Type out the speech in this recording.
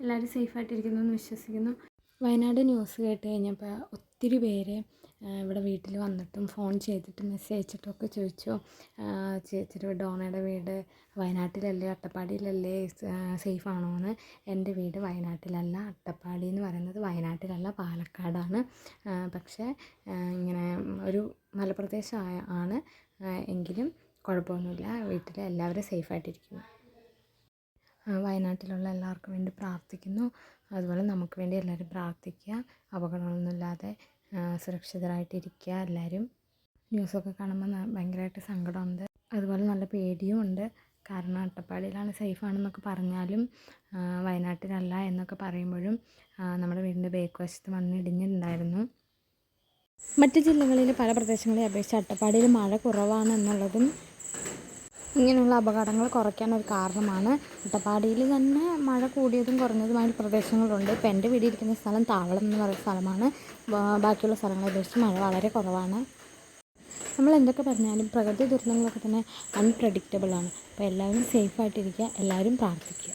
എല്ലാവരും സേഫായിട്ടിരിക്കുന്നു എന്ന് വിശ്വസിക്കുന്നു. വയനാട് ന്യൂസ് കേട്ട് കഴിഞ്ഞപ്പോൾ ഒത്തിരി പേര് ഇവിടെ വീട്ടിൽ വന്നിട്ടും ഫോൺ ചെയ്തിട്ടും മെസ്സേജ് അയച്ചിട്ടും ഒക്കെ ചോദിച്ചു, ചേച്ചിയുടെ ഡോണയുടെ വീട് വയനാട്ടിലല്ലേ അട്ടപ്പാടിയിലല്ലേ, സേഫാണോ എന്ന്. എൻ്റെ വീട് വയനാട്ടിലല്ല, അട്ടപ്പാടി എന്ന് പറയുന്നത് വയനാട്ടിലല്ല, പാലക്കാടാണ്. പക്ഷേ ഇങ്ങനെ ഒരു മലപ്രദേശം ആണ്, എങ്കിലും കുഴപ്പമൊന്നുമില്ല, വീട്ടിൽ എല്ലാവരും സേഫായിട്ടിരിക്കുന്നു. വയനാട്ടിലുള്ള എല്ലാവർക്കും വേണ്ടി പ്രാർത്ഥിക്കുന്നു. അതുപോലെ നമുക്ക് വേണ്ടി എല്ലാവരും പ്രാർത്ഥിക്കുക. അപകടങ്ങളൊന്നുമില്ലാതെ സുരക്ഷിതരായിട്ടിരിക്കുക എല്ലാവരും. ന്യൂസൊക്കെ കാണുമ്പോൾ ഭയങ്കരമായിട്ട് സങ്കടമുണ്ട്, അതുപോലെ നല്ല പേടിയും ഉണ്ട്. കാരണം അട്ടപ്പാടിയിലാണ് സേഫാണെന്നൊക്കെ പറഞ്ഞാലും വയനാട്ടിലല്ല എന്നൊക്കെ പറയുമ്പോഴും നമ്മുടെ വീടിൻ്റെ ബേക്ക് വശത്ത് മണ്ണിടിഞ്ഞിട്ടുണ്ടായിരുന്നു. മറ്റ് ജില്ലകളിൽ പല പ്രദേശങ്ങളെ അപേക്ഷിച്ച് അട്ടപ്പാടിയിൽ മഴ കുറവാണെന്നുള്ളതും ഇങ്ങനെയുള്ള അപകടങ്ങൾ കുറയ്ക്കാൻ ഒരു കാരണമാണ്. അട്ടപ്പാടിയിൽ തന്നെ മഴ കൂടിയതും കുറഞ്ഞതുമായ പ്രദേശങ്ങളുണ്ട്. ഇപ്പോൾ എൻ്റെ വീടിരിക്കുന്ന സ്ഥലം താവളം എന്ന് പറയുന്ന സ്ഥലമാണ്. ബാക്കിയുള്ള സ്ഥലങ്ങളെ അപേക്ഷിച്ച് മഴ വളരെ കുറവാണ്. നമ്മൾ എന്തൊക്കെ പറഞ്ഞാലും പ്രകൃതി ദുരന്തങ്ങളൊക്കെ തന്നെ അൺപ്രഡിക്റ്റബിളാണ്. അപ്പോൾ എല്ലാവരും സേഫായിട്ടിരിക്കുക, എല്ലാവരും പ്രാർത്ഥിക്കുക.